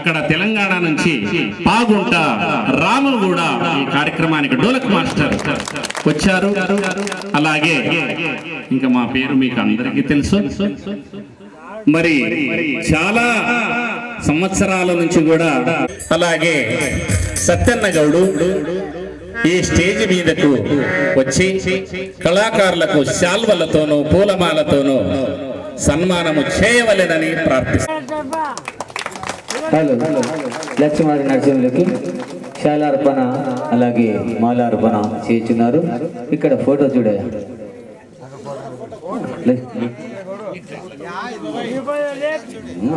అక్కడ తెలంగాణ నుంచి పాగుంట రాములు కూడా ఈ కార్యక్రమానికి డోలక్ మాస్టర్ వచ్చారు. అలాగే ఇంకా మా పేరు మీకు అందరికీ తెలుసు. మరి చాలా సంవత్సరాల నుంచి కూడా అలాగే సత్యన్న గౌడు ఈ స్టేజ్ మీదకు వచ్చి కళాకారులకు శాల్వలతోనూ పూలమాలతోనూ సన్మానము చేయవలెనని ప్రార్థిస్తున్నాను. లక్ష్మీ నరసింహులకి శాలార్పణ అలాగే మాలార్పణ చేస్తున్నారు. ఇక్కడ ఫోటో చూడే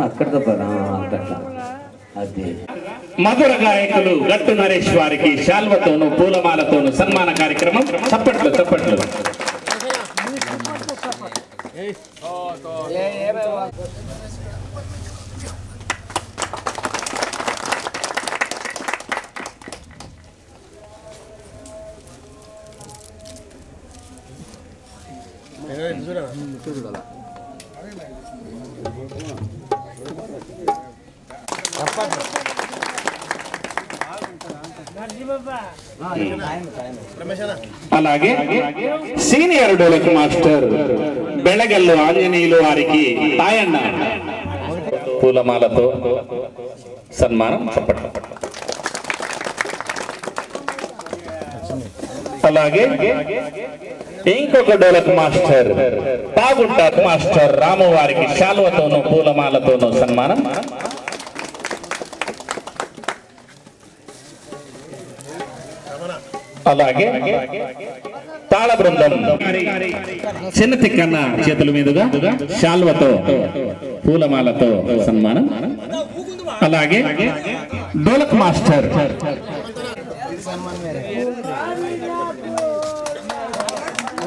అక్కడతో అదే మధుర గాయకులు గట్టు నరేష్ వారికి శాల్వతోనూ పూలమాలతోనూ సన్మాన కార్యక్రమం. చప్పట్లు చప్పట్లు. అలాగే సీనియర్ డోలక్ మాస్టర్ బెళగల్లు ఆంజనేయులు వారికి తాయన్న పూలమాలతో సన్మానం. చప్పట్లు. అలాగే ఇంకొక డోలక్ మాస్టర్ పాగుంట మాస్టర్ రాము వారికి శాల్వతోనూ పూలమాలతోనూ సన్మానం. అలాగే తాళ బృందం చిన్న తిక్కన్న చేతుల మీదుగా శాల్వతో పూలమాలతో సన్మానం. అలాగే డోలక్ మాస్టర్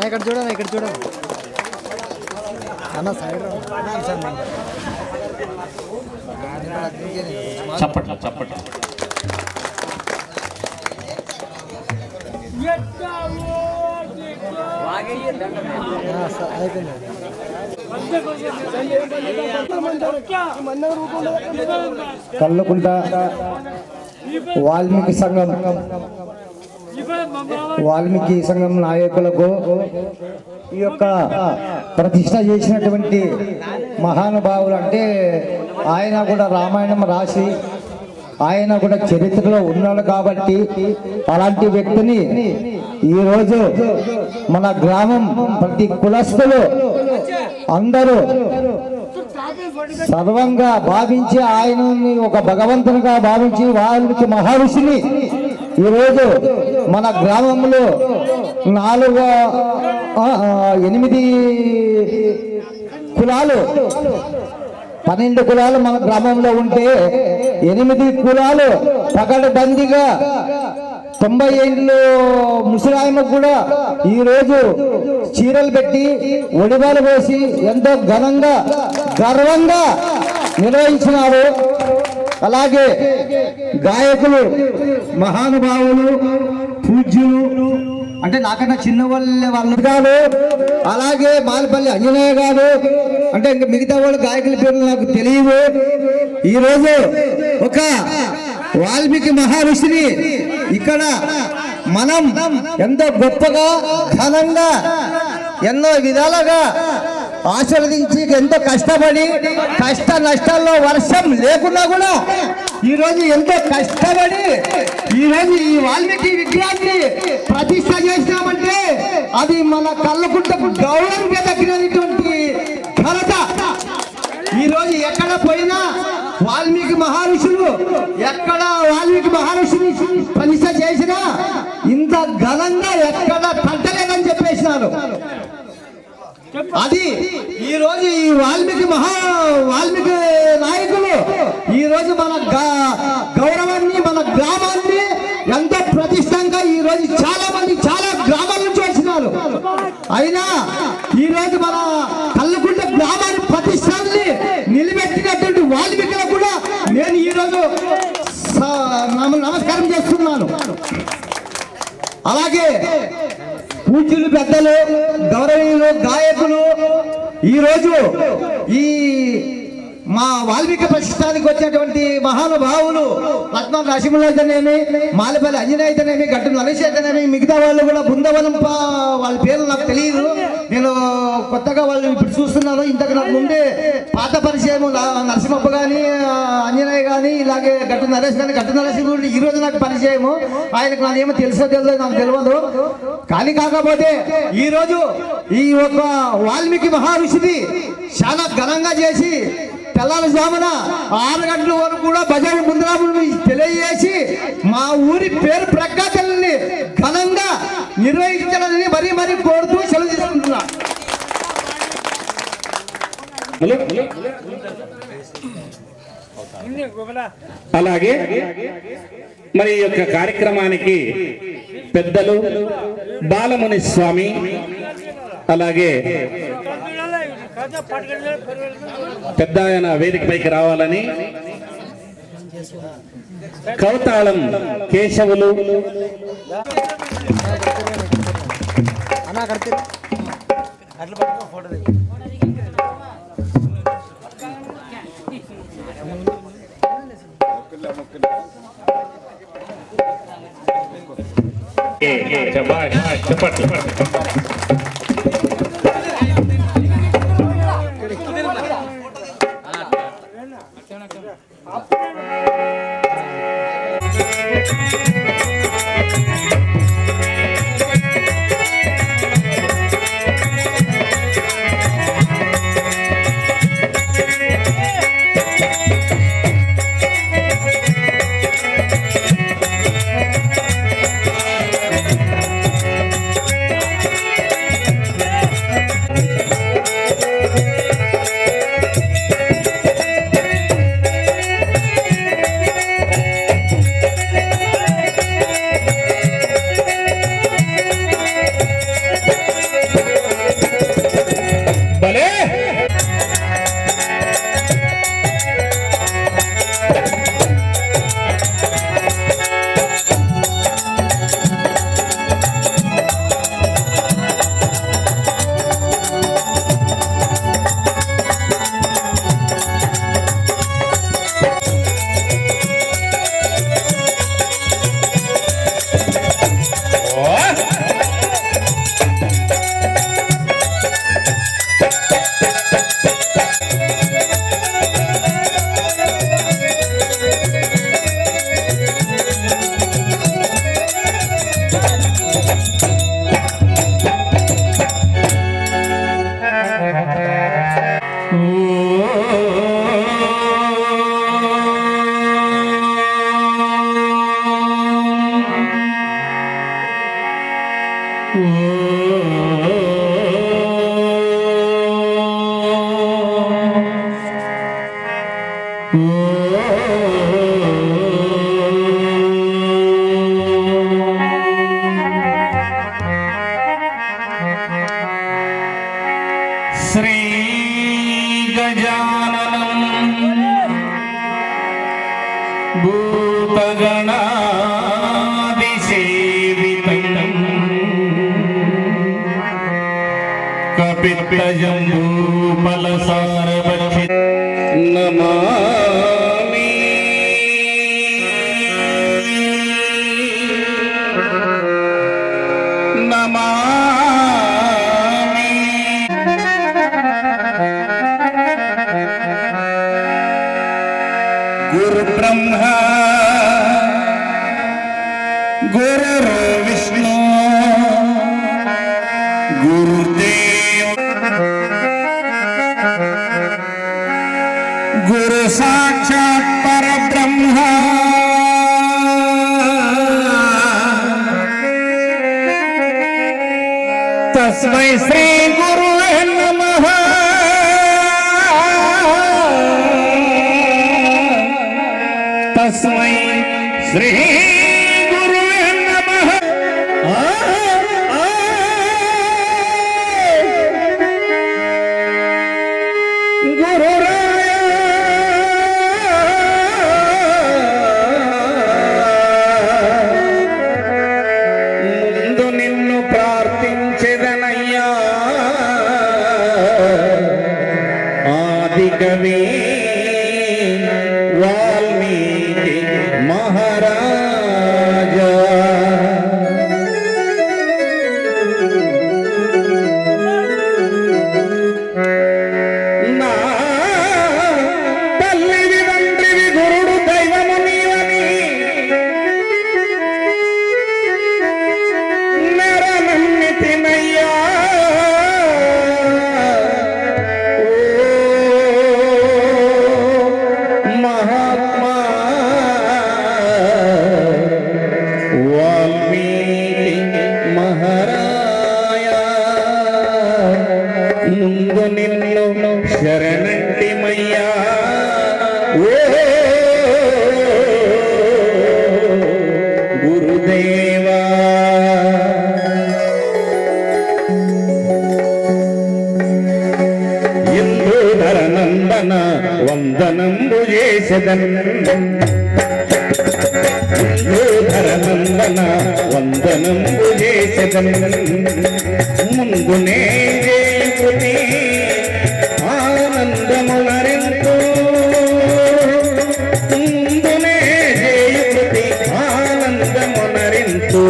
ఇక్కడ చూడండి, ఇక్కడ చూడండి అన్న సైడ్ చప్పట్లు చప్పట్లు. కల్లుకుంట వాల్మీకి సంఘం నాయకులకు ఈ యొక్క ప్రతిష్ట చేసినటువంటి మహానుభావులు, అంటే ఆయన కూడా రామాయణం రాసి ఆయన కూడా చరిత్రలో ఉన్నాడు కాబట్టి అలాంటి వ్యక్తిని ఈరోజు మన గ్రామం ప్రతి కులస్తులు అందరూ సర్వంగా భావించి ఆయనని ఒక భగవంతునిగా భావించి వాల్మీకి మహర్షిని ఈరోజు మన గ్రామంలో 8 కులాలు 12 కులాలు మన గ్రామంలో ఉంటే 8 కులాలు పకడ్బందీగా 90 ఏళ్ళు ముసలాయమ కూడా ఈరోజు చీరలు పెట్టి ఒడివాలు పోసి ఎంతో ఘనంగా గర్వంగా నిర్వహించినారు. అలాగే గాయకులు మహానుభావులు పూజ్యులు, అంటే నాకన్నా చిన్న వాళ్ళు గారు, అలాగే మాలపల్లి అంజనేయ గారు, అంటే ఇంకా మిగతా వాళ్ళు గాయకుల పేర్లు నాకు తెలియవు. ఈరోజు ఒక వాల్మీకి మహర్షిని ఇక్కడ మనం ఎంతో గొప్పగా ఘనంగా ఎన్నో విధాలుగా ఆశీర్వదించి ఎంతో కష్టపడి కష్ట నష్టాల్లో వర్షం లేకున్నా కూడా ఈరోజు ఎంతో కష్టపడి ఈరోజు ఈ వాల్మీకి విగ్రహాన్ని ప్రతిష్ట చేసినామంటే అది మన కళ్ళకుంటకు గౌరవంగా దక్కినటువంటి ఘనత. ఈరోజు ఎక్కడ పోయినా వాల్మీకి మహర్షులు ఎక్కడ వాల్మీకి మహర్షిని ప్రతిష్ట చేసినా ఇంత ఘనంగా ఎక్కడ కట్టలేదని చెప్పేసినారు. అది ఈ రోజు ఈ వాల్మీకి నాయకులు ఈ రోజు మన గౌరవాన్ని మన గ్రామాన్ని ఎంతో ప్రతిష్టంగా ఈ రోజు చాలా మంది చాలా గ్రామాల నుంచి వచ్చినారు. అయినా ఈ రోజు మన కల్లుకుంట గ్రామాన్ని ప్రతిష్టాన్ని నిలబెట్టినటువంటి వాల్మీకులకు కూడా నేను ఈ రోజు నమస్కారం చేస్తున్నాను. అలాగే పూజ్యులు పెద్దలు గౌరవీయులు గాయకులు ఈరోజు ఈ మా వాల్మీకి ప్రతిష్టానికి వచ్చినటువంటి మహానుభావులు లక్ష్మణ నరసింహులు అయితేనేమి, మాలపల్లి అంజనేయ అయితేనేమి, గట్టు నరేష్ అయితేనేమి, మిగతా వాళ్ళు కూడా బృందవనం వాళ్ళ పేర్లు నాకు తెలియదు. నేను కొత్తగా వాళ్ళు ఇప్పుడు చూస్తున్నాను. ఇంతకు నాకు ముందే పాత పరిచయం నరసింహప్ప కానీ, అంజనేయ కానీ, ఇలాగే గట్టు నరేష్ కానీ, గట్టు నరసింహుడు ఈ రోజు నాకు పరిచయము. ఆయనకు నాకేమో తెలుసో తెలియదు, నాకు తెలియదు. కానీ కాకపోతే ఈరోజు ఈ ఒక వాల్మీకి మహర్షిది చాలా ఘనంగా చేసి తెల్లారుజామున 6 గంటల వరకు కూడా భజన ముందరాములు తెలియజేసి మా ఊరి పేరు ప్రఖ్యాతల్ని ఘనంగా నిర్వహించాలని మరీ కోరుతూ సెలవు తీసుకుంటున్నా. అలాగే మరి ఈ యొక్క కార్యక్రమానికి పెద్దలు బాలముని స్వామి, అలాగే పెద్ద ఆయన వేదిక పైకి రావాలని, కౌతాళం కేశవులు, చెప్పండి. శ్రీ గజాననం భూతగణాదిసేవితం కపిత్తజంబూఫలసారభక్షి నమామి. గురు బ్రహ్మ గురు విష్ణు గురుదేవ గురు సాక్షాత్ పరబ్రహ్మ తస్మై శ్రీ గురువే నమః. తస్మై శ్రీ గురువే నమః. గురురాయ ముందు నిన్ను ప్రార్థించెదనయ్యా ఆది కవి మహాత్మా వాల్మీకి మహారాయ ముందు నిన్ను శరణంటిమయ్యా ఓ గురుదేవా. నందన వందనంబు చేసెదన్ నందన వందనంబు చేసెదన్ ముందునే చేయుకుని ఆనందములరింతు ముందునే చేయుకుని ఆనందములరింతు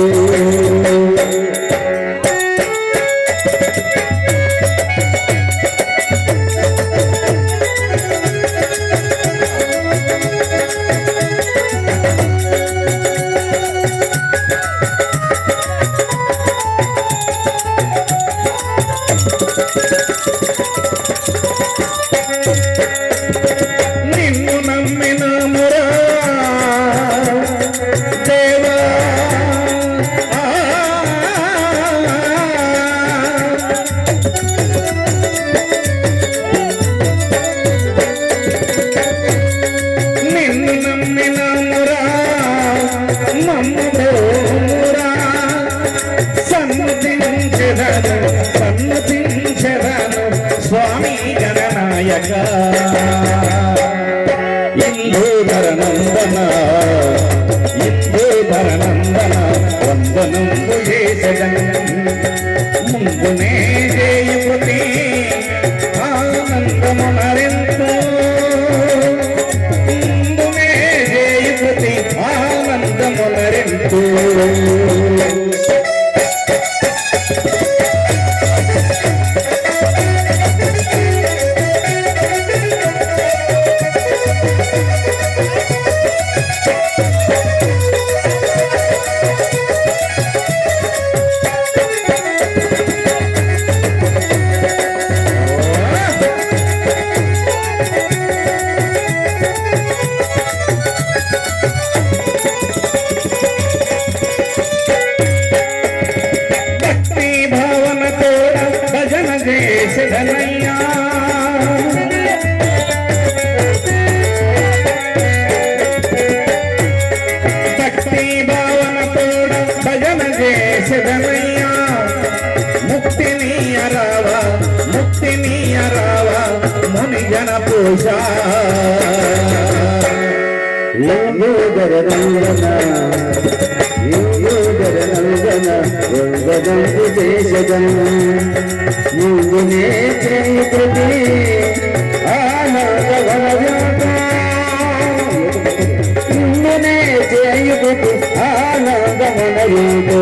నిన్ను నమ్మినమురా దేవా నిన్ను నమ్మినమురా నమ్మురా సన్నతించెదను స్వామి గణనాయక ఇందూధరనందన ఇందూధరనందన వందనంబు చేసెదన్ ముందునే చేయుకుని ఆనందమునరింతు ముందునే చేయుకుని ఆనందమునరింతు చేసెదనయ్యా భక్తి భావనతోడ భజన చేసెదనయ్యా ముక్తిని అరావా ముని జన పూజ వందనంబు చేసెదన్ ముందునే చేయుకుని ముందునే చేయుకుని ఆనందమునరింతు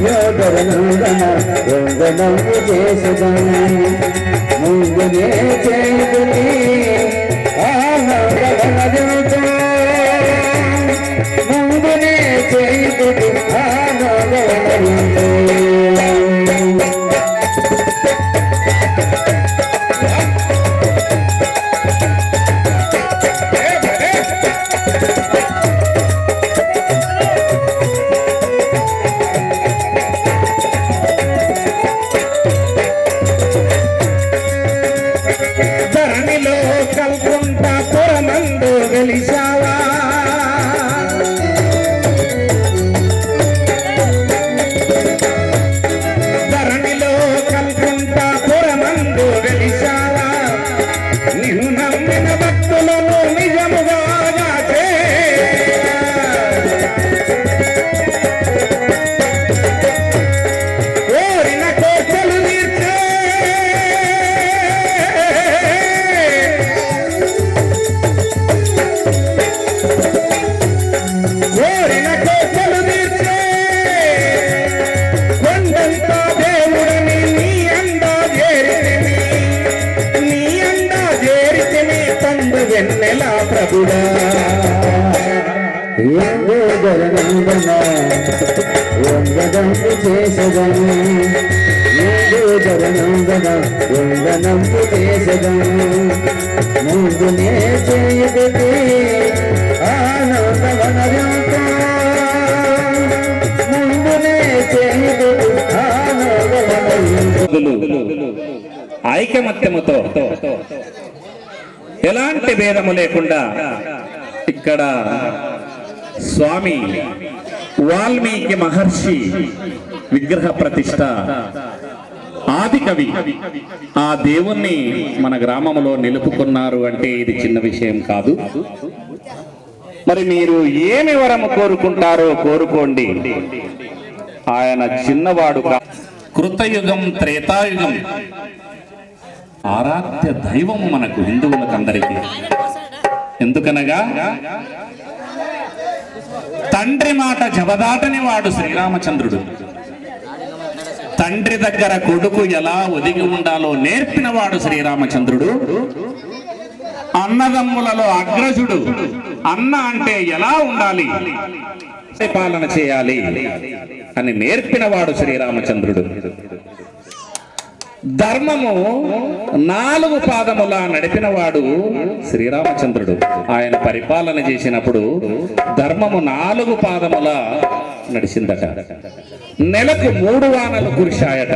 యోగనందన యోగనంబు చేసదను ముందునే చేయుదుని ఆనందవనదితో ముందునే చేయుదుని ఆనందవనదితో ధరణిలో కల్కుంట పురమందు వెలిశావా ధరణిలో కల్కుంట పురమందు వెలిశావా నిన్ను నమ్మిన భక్తులను నిజముగా గాచే కోరిన కోర్కెలు తీర్చే కోరిన కోర్కెలు తీర్చే కొండంత దేవుడని నీ అండా చేరితిని నీ అండా చేరితిని తండ్రి వెన్నెల ప్రభుడా యోగనందన యోగనంబు చేసదను యోగనందన యోగనంబు చేసదను ముందునే చేయుదుని ఆనందవనదితో ముందునే చేయుదుని ఆనందవనదితో ఐకమత్యముతో ఎలాంటి భేదము లేకుండా ఇక్కడ స్వామి వాల్మీకి మహర్షి విగ్రహ ప్రతిష్ట ఆది కవి ఆ దేవుణ్ణి మన గ్రామంలో నిలుపుకున్నారు అంటే ఇది చిన్న విషయం కాదు. మరి మీరు ఏమి వరము కోరుకుంటారో కోరుకోండి. ఆయన చిన్నవాడు కృతయుగం త్రేతాయుగం ఆరాధ్య దైవం మనకు హిందువులకందరికీ. ఎందుకనగా తండ్రి మాట జవదాటని వాడు శ్రీరామచంద్రుడు. తండ్రి దగ్గర కొడుకు ఎలా ఒదిగి ఉండాలో నేర్పినవాడు శ్రీరామచంద్రుడు. అన్నదమ్ములలో అగ్రజుడు అన్న అంటే ఎలా ఉండాలి, పాలన చేయాలి అని నేర్పినవాడు శ్రీరామచంద్రుడు. ధర్మము 4 పాదములా నడిపినవాడు శ్రీరామచంద్రుడు. ఆయన పరిపాలన చేసినప్పుడు ధర్మము 4 పాదములా నడిచిందట. నెలకు 3 వానలు కురిశాయట.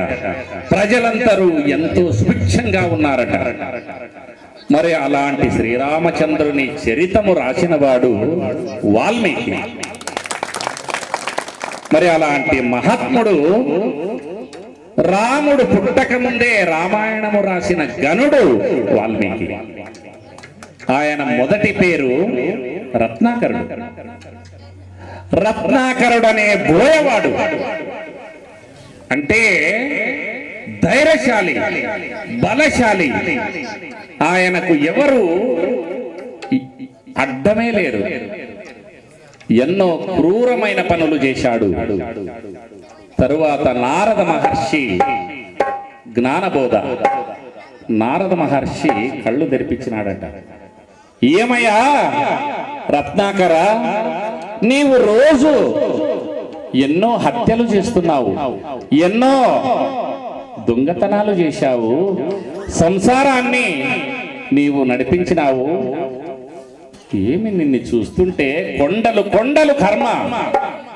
ప్రజలందరూ ఎంతో సుభిక్షంగా ఉన్నారట. మరి అలాంటి శ్రీరామచంద్రుని చరితము రాసినవాడు వాల్మీకి. మరి అలాంటి మహాత్ముడు రాముడు పుట్టక ముందే రామాయణము రాసిన గనుడు వాల్మీకి. ఆయన మొదటి పేరు రత్నాకరుడు. రత్నాకరుడు అనే బోయవాడు అంటే ధైర్యశాలి, బలశాలి. ఆయనకు ఎవరు అడ్డమే లేరు. ఎన్నో క్రూరమైన పనులు చేశాడు. తరువాత నారద మహర్షి జ్ఞానబోధ, నారద మహర్షి కళ్ళు తెరిపించినాడట. ఏమయ్యా రత్నాకర, నీవు రోజు ఎన్నో హత్యలు చేస్తున్నావు, ఎన్నో దొంగతనాలు చేశావు, సంసారాన్ని నీవు నడిపించినావు. ఏమి నిన్ను చూస్తుంటే కొండలు కొండలు కర్మ,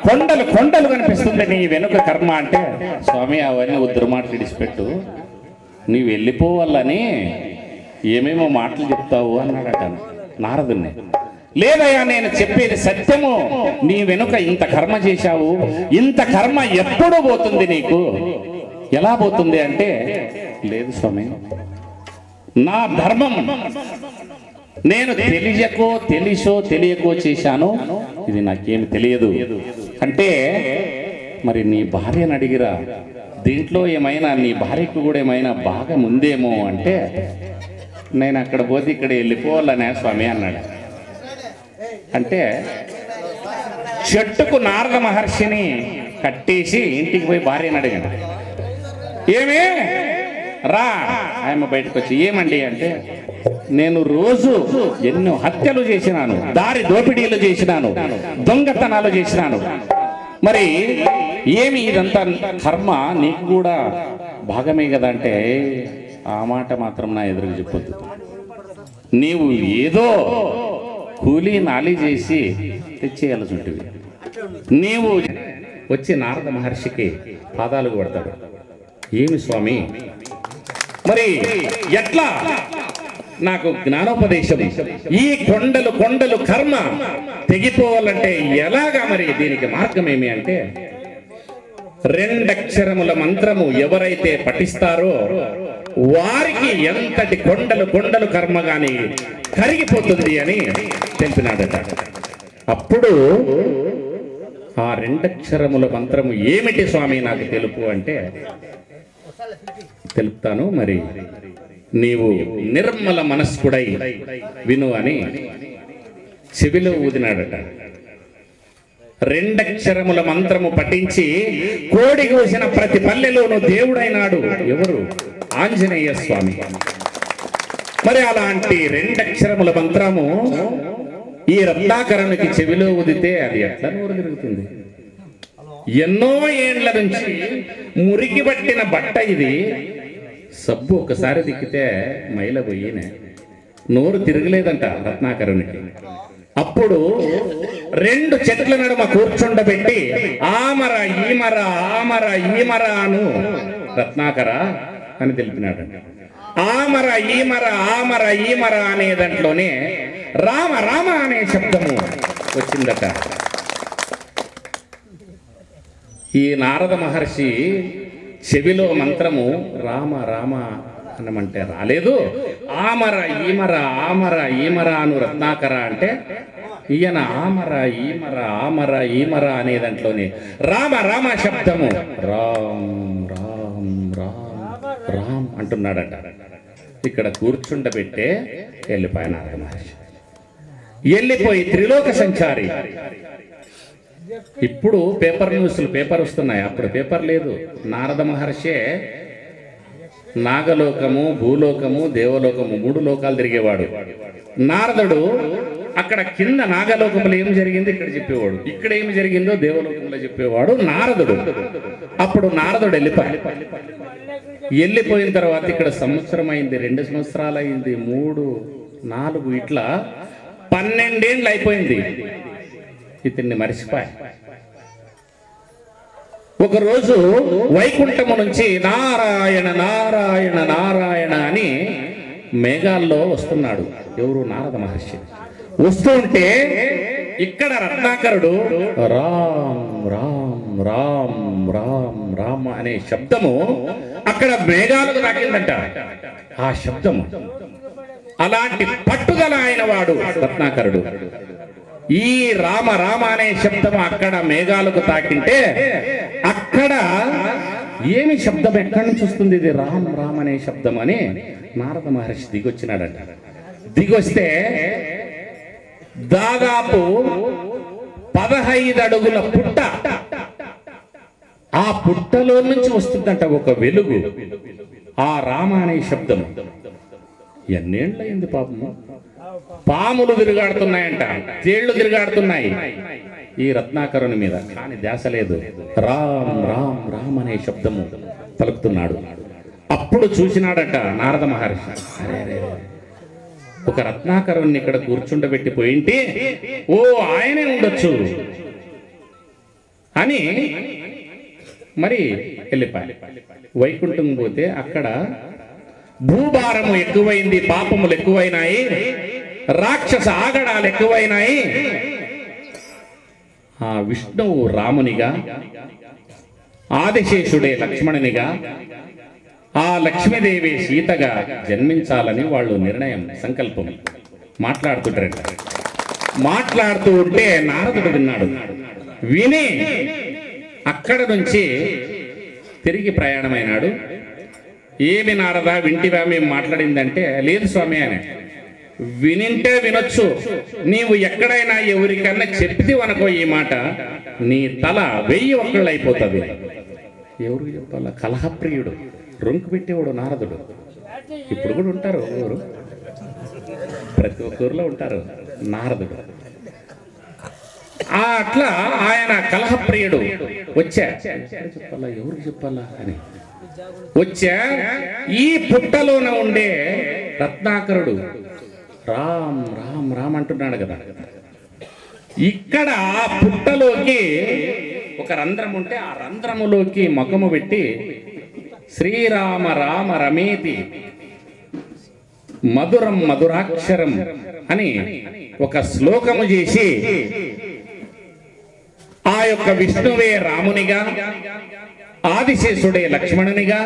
కొండలు కొండలు కనిపిస్తుంది నీ వెనుక కర్మ. అంటే స్వామి అవన్నీ ఉద్దరు మాటలు విడిచిపెట్టు, నీవు వెళ్ళిపోవాలని ఏమేమో మాటలు చెప్తావు అన్నాడట నారదుని. లేదయ్యా, నేను చెప్పేది సత్యము. నీ వెనుక ఇంత కర్మ చేశావు, ఇంత కర్మ ఎప్పుడు పోతుంది నీకు? ఎలా పోతుంది అంటే, లేదు స్వామి, నా ధర్మం నేను తెలిసో తెలియకో చేశాను, ఇది నాకేమి తెలియదు అంటే. మరి నీ భార్యను అడిగిరా, దీంట్లో ఏమైనా నీ భార్యకు కూడా ఏమైనా బాగా ఉందేమో అంటే, నేను అక్కడ పోతే ఇక్కడ వెళ్ళిపోవాలనే స్వామి అన్నాడు. అంటే చెట్టుకు నారద మహర్షిని కట్టేసి ఇంటికి పోయి భార్యని అడిగాడు, ఏమే రా. ఆయన బయటకు వచ్చి, ఏమండి అంటే, నేను రోజు ఎన్నో హత్యలు చేసినాను, దారి దోపిడీలు చేసినాను, దొంగతనాలు చేసినాను, మరి ఏమి ఇదంతా కర్మ, నీకు కూడా భాగమే కదా అంటే, ఆ మాట మాత్రం నా ఎదురుగా చెప్పొద్దు. నీవు ఏదో కూలీ నాలి చేసి తెచ్చేయాల్సి ఉంటుంది. నీవు వచ్చి నారద మహర్షికి పాదాలకు పడతాడు. ఏమి స్వామి, మరి ఎట్లా నాకు జ్ఞానోపదేశం, ఈ కొండలు కొండలు కర్మ తెగిపోవాలంటే ఎలాగా, మరి దీనికి మార్గం ఏమి అంటే, 2 అక్షరముల మంత్రము ఎవరైతే పఠిస్తారో వారికి ఎంతటి కొండలు కొండలు కర్మ గాని కరిగిపోతుంది అని తెలిపినాడట. అప్పుడు ఆ 2 అక్షరముల మంత్రము ఏమిటి స్వామి నాకు తెలుపు అంటే, తెలుపుతాను, మరి నీవు నిర్మల మనస్కుడై విను అని చెవిలో ఊదినాడట. 2 అక్షరముల మంత్రము పఠించి కోడి కోసిన ప్రతి పల్లెలోనూ దేవుడైనాడు ఎవరు? ఆంజనేయ స్వామి. మరి అలాంటి 2 అక్షరముల మంత్రము ఈ రత్నాకరునికి చెవిలో ఊదితే అది ఎట్లా నోరు తిరుగుతుంది? ఎన్నో ఏండ్ల నుంచి మురికి పట్టిన బట్ట ఇది, సబ్బు ఒకసారి దిక్కితే మైల పోయినే, నోరు తిరగలేదంట రత్నాకరునికి. అప్పుడు 2 చెట్ల నడుమ కూర్చుండబెట్టి ఆమర ఈమర ఆమర ఈమర అను రత్నాకర అని తెలిపినాడంట. ఆమర ఈమర ఆమర ఈమర అనే దాంట్లోనే రామ రామ అనే శబ్దము వచ్చిందట. ఈ నారద మహర్షి చెవిలో మంత్రము రామ రామ అనమంటే రాలేదు, ఆమర ఈమర ఆమర ఈమర అను రత్నాకర అంటే ఈయన ఆమర ఈమర ఆమర ఈమర అనే దాంట్లోనే రామ రామ శబ్దము రామ్ రామ్ రామ్ రామ్ అంటున్నాడట. ఇక్కడ కూర్చుండబెట్టే వెళ్ళిపోయిన నారద మహర్షి. వెళ్ళిపోయి త్రిలోక సంచారి. ఇప్పుడు పేపర్ న్యూస్లు పేపర్ వస్తున్నాయి, అప్పుడు పేపర్ లేదు. నారద మహర్షే నాగలోకము భూలోకము దేవలోకము 3 లోకాలు తిరిగేవాడు. నారదుడు అక్కడ కింద నాగలోకంలో ఏం జరిగిందో ఇక్కడ చెప్పేవాడు, ఇక్కడ ఏమి జరిగిందో దేవలోకంలో చెప్పేవాడు నారదుడు. అప్పుడు నారదుడు వెళ్ళిపోయిన తర్వాత ఇక్కడ సంవత్సరం అయింది, 2 సంవత్సరాలు అయింది, 3, 4 ఇట్లా 12 ఏళ్ళు అయిపోయింది. ఇతన్ని మరిచిపోయి ఒకరోజు వైకుంఠము నుంచి నారాయణ నారాయణ నారాయణ అని మేఘాల్లో వస్తున్నాడు. ఎవరు? నారద మహర్షి. వస్తూ ఉంటే ఇక్కడ రత్నాకరుడు రామ్ రామ్ రామ్ రామ్ రామ్ అనే శబ్దము అక్కడ మేఘాలకు తాకిందంట. ఆ శబ్దము అలాంటి పట్టుదల ఆయన వాడు రత్నాకరుడు. ఈ రామ రామ అనే శబ్దం అక్కడ మేఘాలకు తాకింటే అక్కడ ఏమి శబ్దం ఎక్కడి నుంచి వస్తుంది? ఇది రామ్ రామ్ అనే శబ్దం అని నారద మహర్షి దిగొచ్చినాడట. దిగొస్తే దాదాపు 15 అడుగుల పుట్ట, ఆ పుట్టలో నుంచి వస్తుందంట ఒక వెలుగు, ఆ రామ అనే శబ్దం. ఎన్నేళ్ళయింది పాపము, పాములు తిరుగాడుతున్నాయంట, తేళ్లు తిరుగాడుతున్నాయి ఈ రత్నాకరుని మీద, కానీ ధ్యాస లేదు. రామ్ రామ్ రామ్ అనే శబ్దము పలుకుతున్నాడు. అప్పుడు చూసినాడట నారద మహర్షి, అరే ఒక రత్నాకరుణ్ణి ఇక్కడ కూర్చుండబెట్టి పోయింటే ఓ ఆయనే ఉండొచ్చు అని మరి వెళ్ళిపోయి వైకుంఠం పోతే అక్కడ భూభారము ఎక్కువైంది, పాపములు ఎక్కువైనాయి, రాక్షస ఆగడాలు ఎక్కువైనాయి. ఆ విష్ణువు రామునిగా, ఆదిశేషుడే లక్ష్మణునిగా, ఆ లక్ష్మీదేవి సీతగా జన్మించాలని వాళ్ళు నిర్ణయం, సంకల్పం మాట్లాడుతుంటారంట. మాట్లాడుతూ ఉంటే నారదుడు విన్నాడు. విని అక్కడ నుంచి తిరిగి ప్రయాణమైనాడు. ఏమి నారద వింటివా మేము మాట్లాడిందంటే, లేదు స్వామి అని. వినింటే వినొచ్చు, నీవు ఎక్కడైనా ఎవరికన్నా చెప్తివనుకో ఈ మాట, నీ తల 1000 ఒక్కళ్ళు అయిపోతుంది. ఎవరికి చెప్పాలా? కలహప్రియుడు, రొంకు పెట్టేవాడు నారదుడు. ఇప్పుడు కూడా ఉంటారు ఎవరు, ప్రతి ఒక్కరిలో ఉంటారు నారదుడు. అట్లా ఆయన కలహప్రియుడు వచ్చా, చెప్పాలా ఎవరికి చెప్పాలా అని వచ్చా. ఈ పుట్టలోన ఉండే రత్నాకరుడు రామ్ రామ్ రామ్ అంటున్నాడు కదా. ఇక్కడ పుట్టలోకి ఒక రంధ్రం ఉంటే ఆ రంధ్రములోకి ముఖము పెట్టి శ్రీరామ రామ రమేతి మధురం మధురాక్షరం అని ఒక శ్లోకము చేసి ఆ యొక్క విష్ణువే రామునిగా, ఆదిశేషుడే లక్ష్మణునిగా,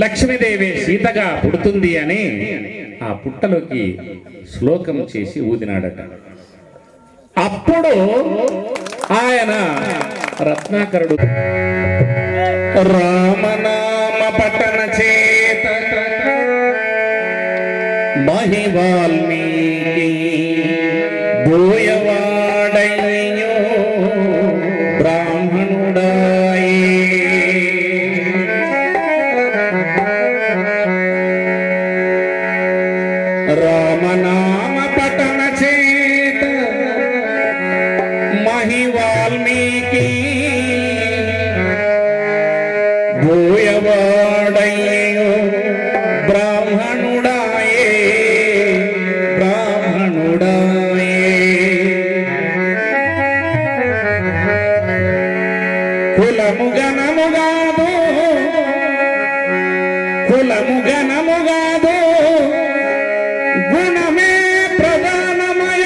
లక్ష్మీదేవి సీతగా పుడుతుంది అని ఆ పుట్టలోకి శ్లోకం చేసి ఊదినాడట. అప్పుడు ఆయన రత్నాకరుడు రామనామ పఠన చేత మహివాల్మీకి బోయవాడయ్యో బ్రాహ్మణుడాయే. రామనామ పఠన చేత మహివాల్మీకి బోయవాడయ్యో బ్రాహ్మణుడాయే బ్రాహ్మణుడాయే. కులము గణముగాదు కులము గణముగాదు గుణమే ప్రధానమయ.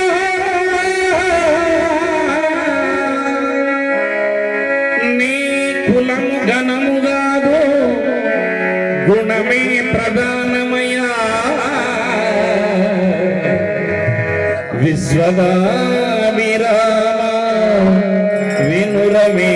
నీ కులము గణముగాదు గుణమే ప్రధానమయ. విశ్వదావిరామ వినురమే.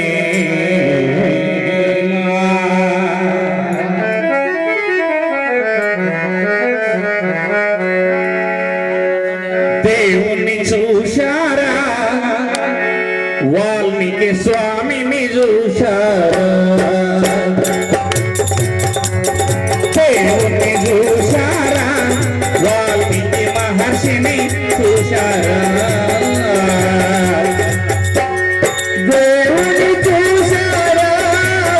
దేవుణ్ణి చూశారా, వాల్మీకి స్వామిని చూశారా?